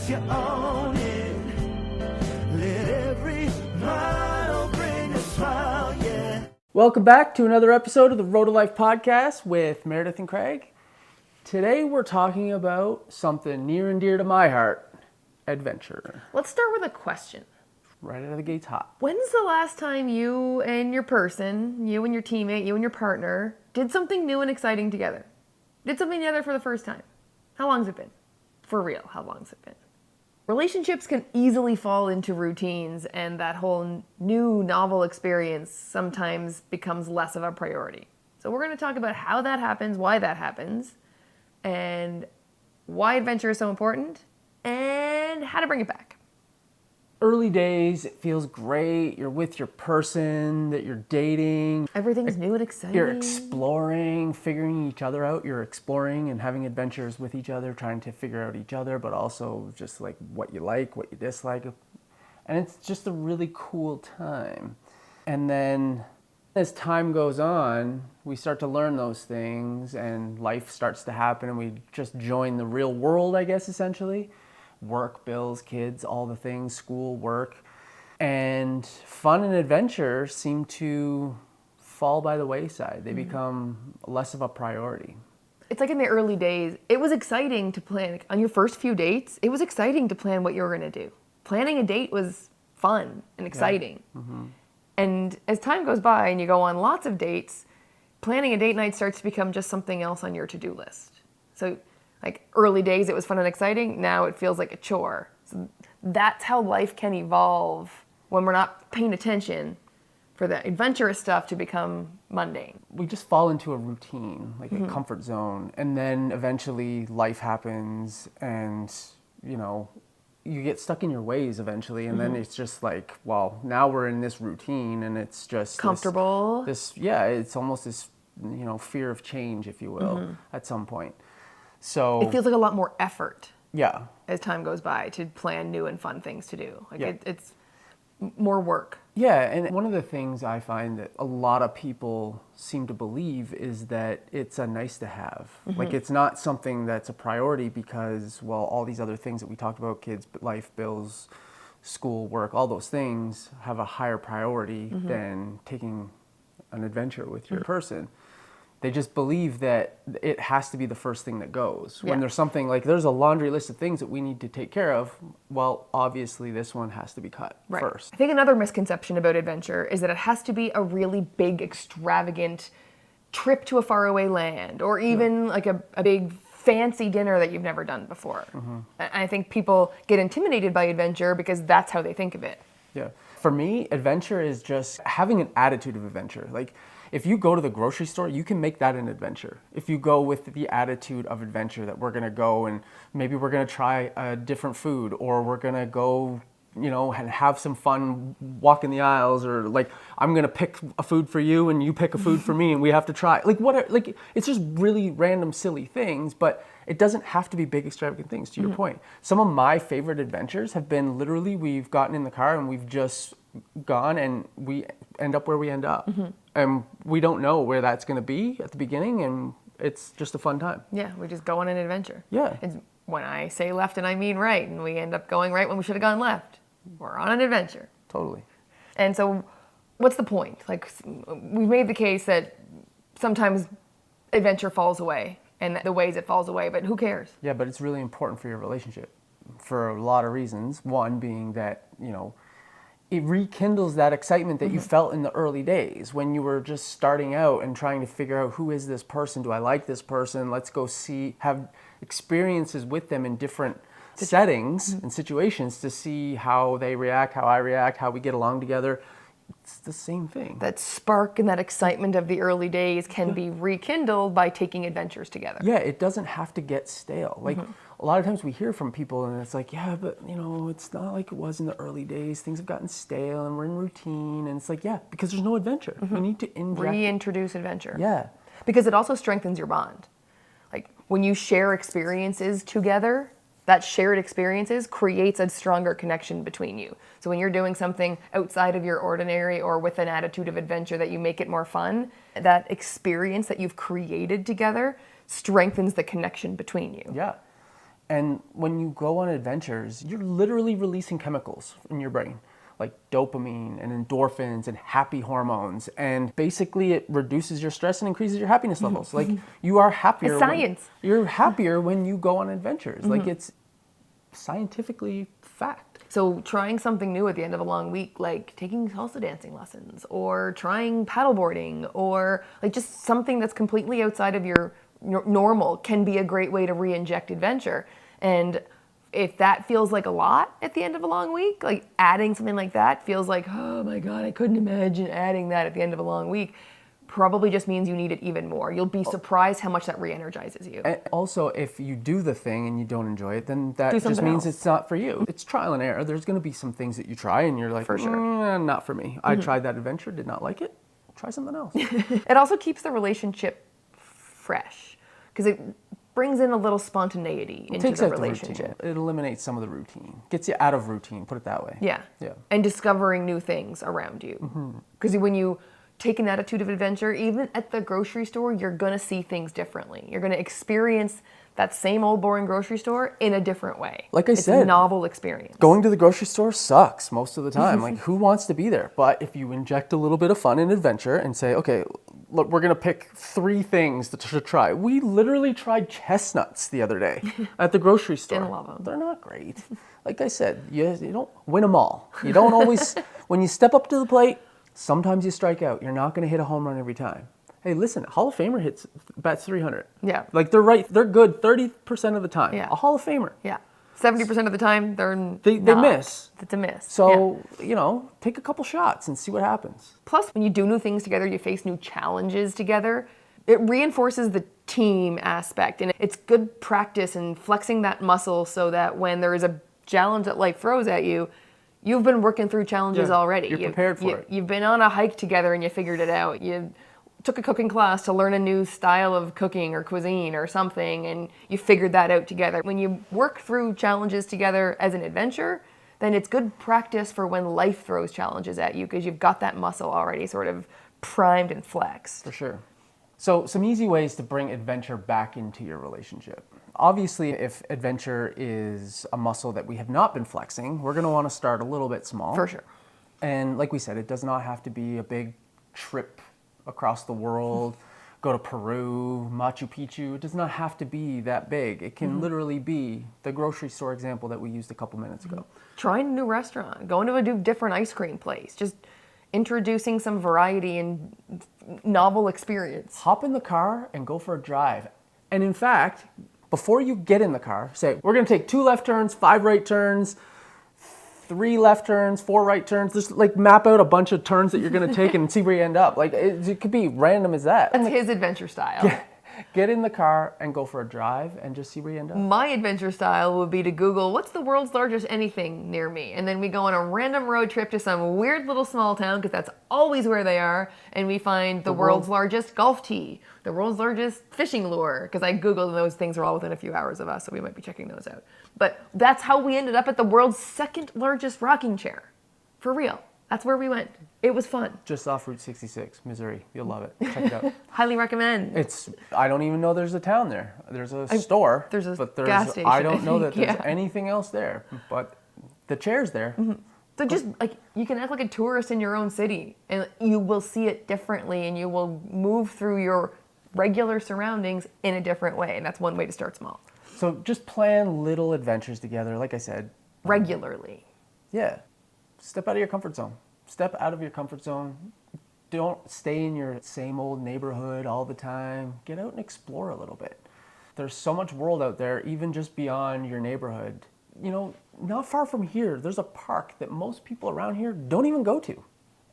you own it. Let every mile bring a smile, yeah. Welcome back to another episode of the Road to Life podcast with Meredith and Craig. Today we're talking about something near and dear to my heart, adventure. Let's start with a question. Right out of the gates hot. When's the last time you and your person, you and your teammate, you and your partner, did something new and exciting together? Did something together for the first time? How long's it been? For real, how long's it been? Relationships can easily fall into routines, and that whole new novel experience sometimes becomes less of a priority. So we're going to talk about how that happens, why that happens, and why adventure is so important, and how to bring it back. Early days, it feels great. You're with your person that you're dating. Everything's new and exciting. You're exploring, figuring each other out. You're exploring and having adventures with each other, trying to figure out each other, but also just like what you like, what you dislike. And it's just a really cool time. And then as time goes on, we start to learn those things and life starts to happen and we just join the real world, I guess, essentially. Work, bills, kids, all the things, school, work. And fun and adventure seem to fall by the wayside. They become less of a priority. It's like in the early days, it was exciting to plan. Like on your first few dates, it was exciting to plan what you were going to do. Planning a date was fun and exciting. Yeah. Mm-hmm. And as time goes by and you go on lots of dates, planning a date night starts to become just something else on your to-do list. So like early days, it was fun and exciting. Now it feels like a chore. So that's how life can evolve when we're not paying attention for the adventurous stuff to become mundane. We just fall into a routine, like a comfort zone. And then eventually life happens and, you know, you get stuck in your ways eventually. And then it's just like, well, now we're in this routine and it's just comfortable. It's almost this, you know, fear of change, if you will, at some point. So it feels like a lot more effort. Yeah. As time goes by to plan new and fun things to do. Like it's more work. Yeah, and one of the things I find that a lot of people seem to believe is that it's a nice to have. Like it's not something that's a priority because, well, all these other things that we talked about, kids, life, bills, school, work, all those things have a higher priority than taking an adventure with your person. They just believe that it has to be the first thing that goes. When there's something like, there's a laundry list of things that we need to take care of, well, obviously this one has to be cut first. I think another misconception about adventure is that it has to be a really big, extravagant trip to a faraway land, or even like a big fancy dinner that you've never done before. I think people get intimidated by adventure because that's how they think of it. Yeah. For me, adventure is just having an attitude of adventure. Like, if you go to the grocery store, you can make that an adventure. If you go with the attitude of adventure that we're gonna go and maybe we're gonna try a different food, or we're gonna go, you know, and have some fun walking the aisles, or like I'm gonna pick a food for you and you pick a food for me and we have to try. Like what? Like it's just really random, silly things, but it doesn't have to be big, extravagant things. To your point, some of my favorite adventures have been literally we've gotten in the car and we've just gone and we end up where we end up. And we don't know where that's going to be at the beginning, and it's just a fun time. Yeah, we just go on an adventure. Yeah. It's when I say left and I mean right, and we end up going right when we should have gone left. We're on an adventure. Totally. And so what's the point? Like, we've made the case that sometimes adventure falls away, and the ways it falls away, but who cares? Yeah, but it's really important for your relationship for a lot of reasons. One being that, you know, it rekindles that excitement that you felt in the early days when you were just starting out and trying to figure out, who is this person? Do I like this person? Let's go have experiences with them in different settings and situations to see how they react, how I react, how we get along together. It's the same thing. That spark and that excitement of the early days can be rekindled by taking adventures together. Yeah, it doesn't have to get stale. Like a lot of times we hear from people and it's like, yeah, but you know, it's not like it was in the early days. Things have gotten stale and we're in routine. And it's like, yeah, because there's no adventure. We need to reintroduce adventure. Yeah. Because it also strengthens your bond. Like when you share experiences together, that shared experiences creates a stronger connection between you. So when you're doing something outside of your ordinary or with an attitude of adventure that you make it more fun, that experience that you've created together strengthens the connection between you. Yeah. And when you go on adventures, you're literally releasing chemicals in your brain, like dopamine and endorphins and happy hormones. And basically it reduces your stress and increases your happiness levels. Like you are happier. It's science. You're happier when you go on adventures. Like it's scientifically fact. So trying something new at the end of a long week, like taking salsa dancing lessons or trying paddleboarding or like just something that's completely outside of your normal can be a great way to re-inject adventure. And if that feels like a lot at the end of a long week, like adding something like that feels like, oh my God, I couldn't imagine adding that at the end of a long week, probably just means you need it even more. You'll be surprised how much that re-energizes you. And also, if you do the thing and you don't enjoy it, then that just means else. It's not for you. It's trial and error. There's going to be some things that you try and you're like, For sure. Not for me. I tried that adventure, did not like it. Try something else. It also keeps the relationship fresh because it brings in a little spontaneity into the relationship. It eliminates some of the routine. Gets you out of routine, put it that way. Yeah. Yeah. And discovering new things around you. Because when you take an attitude of adventure, even at the grocery store, you're going to see things differently. You're going to experience that same old boring grocery store in a different way. Like I it's said, a novel experience. Going to the grocery store sucks most of the time. Like, who wants to be there? But if you inject a little bit of fun and adventure and say, okay, look, we're going to pick 3 things to try. We literally tried chestnuts the other day at the grocery store. Didn't love them. They're not great. Like I said, you don't win them all. You don't always, when you step up to the plate, sometimes you strike out. You're not going to hit a home run every time. Hey, listen, Hall of Famer bats 300. Yeah. Like they're good 30% of the time. Yeah. A Hall of Famer. Yeah. 70% of the time, They not. miss. It's a miss. So, take a couple shots and see what happens. Plus, when you do new things together, you face new challenges together, it reinforces the team aspect. And it's good practice in flexing that muscle so that when there is a challenge that life throws at you, you've been working through challenges already. You're prepared for it. You've been on a hike together and you figured it out. You took a cooking class to learn a new style of cooking or cuisine or something, and you figured that out together. When you work through challenges together as an adventure, then it's good practice for when life throws challenges at you because you've got that muscle already sort of primed and flexed. For sure. So some easy ways to bring adventure back into your relationship. Obviously, if adventure is a muscle that we have not been flexing, we're going to want to start a little bit small. For sure. And like we said, it does not have to be a big trip across the world, go to Peru, Machu Picchu. It does not have to be that big. It can literally be the grocery store example that we used a couple minutes ago. Trying a new restaurant, going to a different ice cream place, just introducing some variety and novel experience. Hop in the car and go for a drive. And in fact, before you get in the car, say, we're going to take 2 left turns, 5 right turns, 3 left turns, 4 right turns. Just map out a bunch of turns that you're going to take and see where you end up. It could be random as that. That's his adventure style. Get in the car and go for a drive and just see where you end up. My adventure style would be to Google, what's the world's largest anything near me? And then we go on a random road trip to some weird little small town, because that's always where they are, and we find the world's largest golf tee, the world's largest fishing lure, because I Googled and those things are all within a few hours of us, so we might be checking those out. But that's how we ended up at the world's 2nd largest rocking chair. For real. That's where we went. It was fun. Just off Route 66, Missouri. You'll love it. Check it out. Highly recommend. I don't even know there's a town there. There's a store. There's a gas station. I don't know that there's anything else there, but the chair's there. So just you can act like a tourist in your own city and you will see it differently and you will move through your regular surroundings in a different way. And that's one way to start small. So just plan little adventures together, like I said. Regularly. Yeah. Step out of your comfort zone. Step out of your comfort zone. Don't stay in your same old neighborhood all the time. Get out and explore a little bit. There's so much world out there, even just beyond your neighborhood. Not far from here, there's a park that most people around here don't even go to.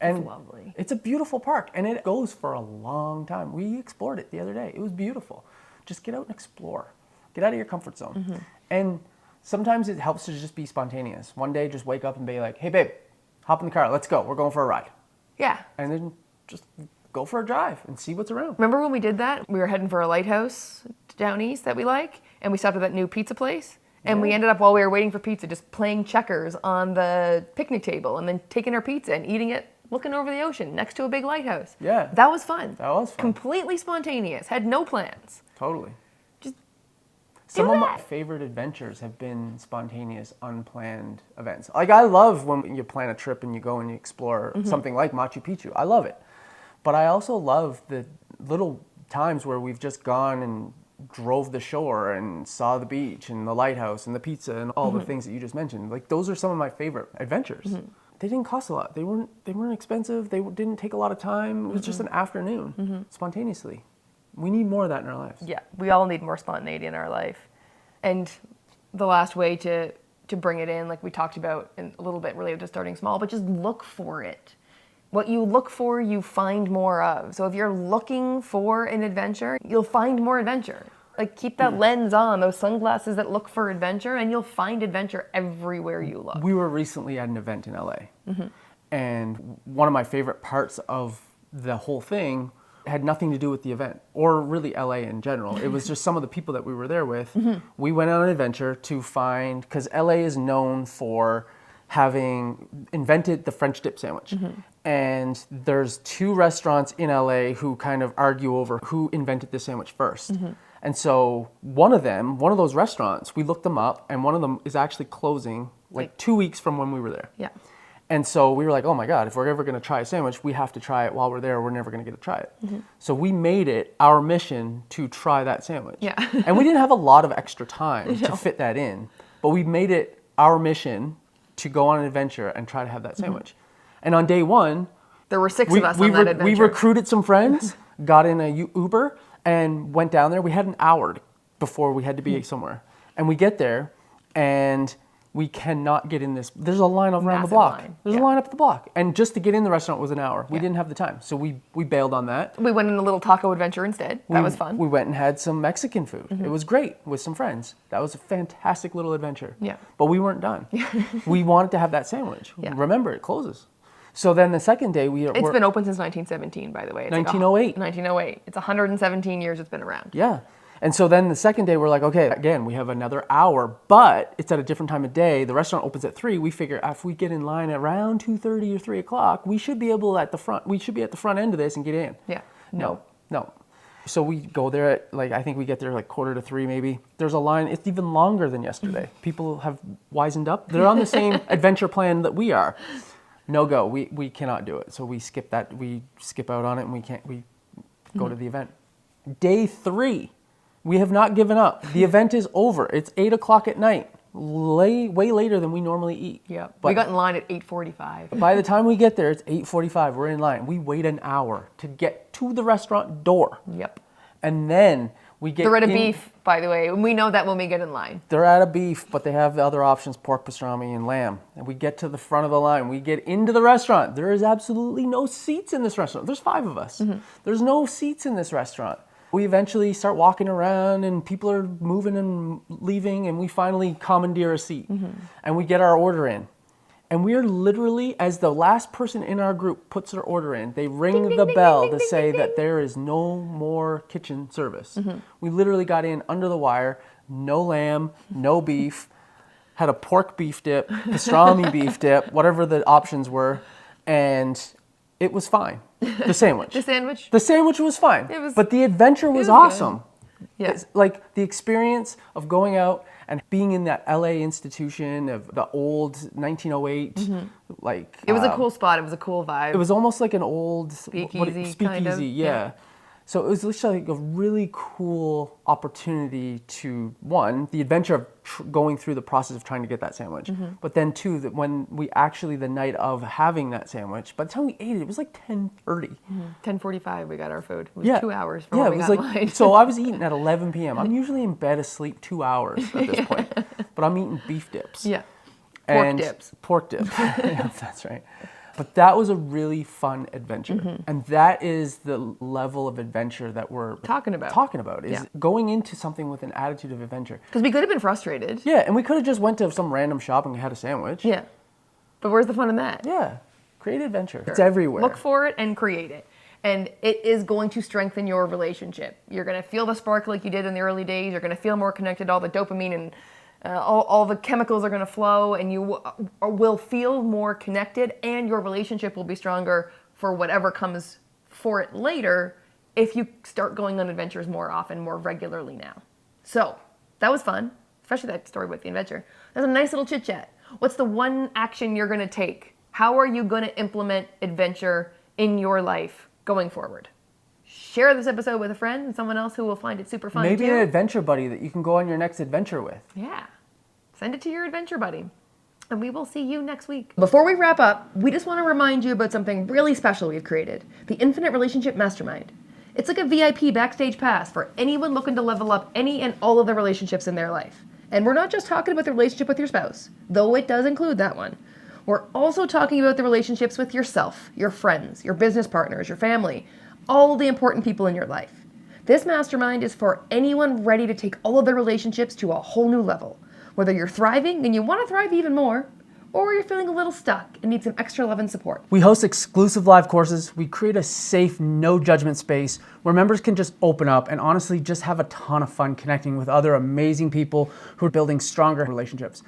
And it's lovely. It's a beautiful park, and it goes for a long time. We explored it the other day. It was beautiful. Just get out and explore. Get out of your comfort zone. And sometimes it helps to just be spontaneous. One day, just wake up and be like, hey, babe, hop in the car. Let's go. We're going for a ride. Yeah. And then just go for a drive and see what's around. Remember when we did that? We were heading for a lighthouse down east that we like, and we stopped at that new pizza place. And we ended up, while we were waiting for pizza, just playing checkers on the picnic table and then taking our pizza and eating it, looking over the ocean next to a big lighthouse. Yeah. That was fun. That was fun. Completely spontaneous. Had no plans. Totally. Some of my favorite adventures have been spontaneous, unplanned events. Like, I love when you plan a trip and you go and you explore something like Machu Picchu. I love it. But I also love the little times where we've just gone and drove the shore and saw the beach and the lighthouse and the pizza and all the things that you just mentioned. Like, those are some of my favorite adventures. They didn't cost a lot. They weren't expensive. They didn't take a lot of time. It was just an afternoon, spontaneously. We need more of that in our lives. Yeah, we all need more spontaneity in our life. And the last way to bring it in, like we talked about in a little bit related to starting small, but just look for it. What you look for, you find more of. So if you're looking for an adventure, you'll find more adventure. Like, keep that lens on, those sunglasses that look for adventure, and you'll find adventure everywhere you look. We were recently at an event in LA, and one of my favorite parts of the whole thing had nothing to do with the event, or really LA in general. It was just some of the people that we were there with. We went on an adventure to find, because LA is known for having invented the French dip sandwich. And there's 2 restaurants in LA who kind of argue over who invented the sandwich first. And so one of those restaurants, we looked them up, and one of them is actually closing like 2 weeks from when we were there. Yeah. And so we were like, oh my God, if we're ever going to try a sandwich, we have to try it while we're there. We're never going to get to try it. So we made it our mission to try that sandwich. Yeah. And we didn't have a lot of extra time to fit that in, but we made it our mission to go on an adventure and try to have that sandwich. And on day 1, there were 6 of us on that adventure. We recruited some friends, got in a Uber, and went down there. We had an hour before we had to be somewhere. And we get there, and we cannot get in this. There's a line around the block. There's a line up the block. And just to get in the restaurant was an hour. We didn't have the time. So we bailed on that. We went on a little taco adventure instead. That was fun. We went and had some Mexican food. It was great with some friends. That was a fantastic little adventure. Yeah. But we weren't done. We wanted to have that sandwich. Yeah. Remember, it closes. So then the second day It's been open since 1917, by the way. It's 1908. 1908. It's 117 years it's been around. Yeah. And so then the second day we're like, okay, again, we have another hour, but it's at a different time of day. The restaurant opens at 3. We figure if we get in line around 2:30 or 3 o'clock, we should be at the front end of this and get in. Yeah. No. So we go there at, like, I think we get there like 2:45 maybe. There's a line. It's even longer than yesterday. People have wisened up. They're on the same adventure plan that we are. No go. We cannot do it. So we skip that. We skip out on it, and we go to the event. Day 3, we have not given up. The event is over. It's 8 o'clock at night. Way later than we normally eat. Yeah. But we got in line at 8:45. by the time we get there, it's 8:45. We're in line. We wait an hour to get to the restaurant door. Yep. And then we get They're at a beef, by the way. We know that when we get in line. They're at a beef, but they have the other options, pork pastrami and lamb. And we get to the front of the line. We get into the restaurant. There is absolutely no seats in this restaurant. There's 5 of us. There's no seats in this restaurant. We eventually start walking around, and people are moving and leaving, and we finally commandeer a seat. And we get our order in. And we are literally, as the last person in our group puts their order in, they ring the bell to say that there is no more kitchen service. We literally got in under the wire, no lamb, no beef, had a pork beef dip, pastrami beef dip, whatever the options were, and it was fine. The sandwich. The sandwich was fine. But the adventure was awesome. Yeah. It's like the experience of going out and being in that LA institution of the old 1908, like it was a cool spot. It was a cool vibe. It was almost like an old speakeasy, kind of. Yeah. So it was literally like a really cool opportunity to, 1, the adventure of going through the process of trying to get that sandwich, but then 2, that when we actually, the night of having that sandwich, by the time we ate it, it was like 10:30. 10:45 we got our food. It was 2 hours from when we got line. So I was eating at 11 p.m. I'm usually in bed asleep 2 hours at this point, but I'm eating beef dips. Yeah. Pork dips. Yeah, that's right. But that was a really fun adventure. And that is the level of adventure that we're talking about is going into something with an attitude of adventure. Because we could have been frustrated. Yeah, and we could have just went to some random shop and had a sandwich. Yeah. But where's the fun in that? Yeah. Create adventure. It's everywhere. Look for it and create it. And it is going to strengthen your relationship. You're going to feel the spark like you did in the early days. You're going to feel more connected. All the dopamine and all the chemicals are going to flow, and you will feel more connected, and your relationship will be stronger for whatever comes for it later if you start going on adventures more often, more regularly now. So That was fun, especially that story with the adventure. That's a nice little chit chat. What's the one action you're going to take? How are you going to implement adventure in your life going forward? Share this episode with a friend and someone else who will find it super fun Maybe too. an adventure buddy that you can go on your next adventure with. Yeah. Send it to your adventure buddy. And we will see you next week. Before we wrap up, we just want to remind you about something really special we've created, the Infinite Relationship Mastermind. It's like a VIP backstage pass for anyone looking to level up any and all of the relationships in their life. And we're not just talking about the relationship with your spouse, though it does include that one. We're also talking about the relationships with yourself, your friends, your business partners, your family, all the important people in your life. This mastermind is for anyone ready to take all of their relationships to a whole new level. Whether you're thriving and you want to thrive even more, or you're feeling a little stuck and need some extra love and support. We host exclusive live courses. We create a safe, no judgment space where members can just open up and honestly just have a ton of fun connecting with other amazing people who are building stronger relationships.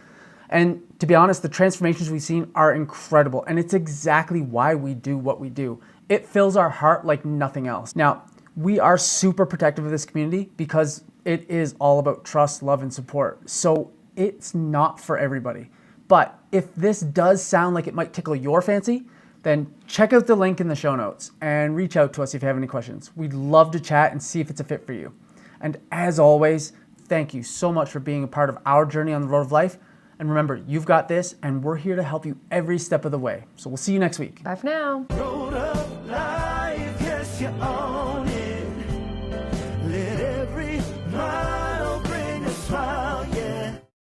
And to be honest, the transformations we've seen are incredible, and it's exactly why we do what we do. It fills our heart like nothing else. Now, we are super protective of this community because it is all about trust, love, and support. So it's not for everybody. But if this does sound like it might tickle your fancy, then check out the link in the show notes and reach out to us if you have any questions. We'd love to chat and see if it's a fit for you. And as always, thank you so much for being a part of our journey on the road of life. And remember, you've got this, and we're here to help you every step of the way. So we'll see you next week. Bye for now. Road of life, yes, you're on.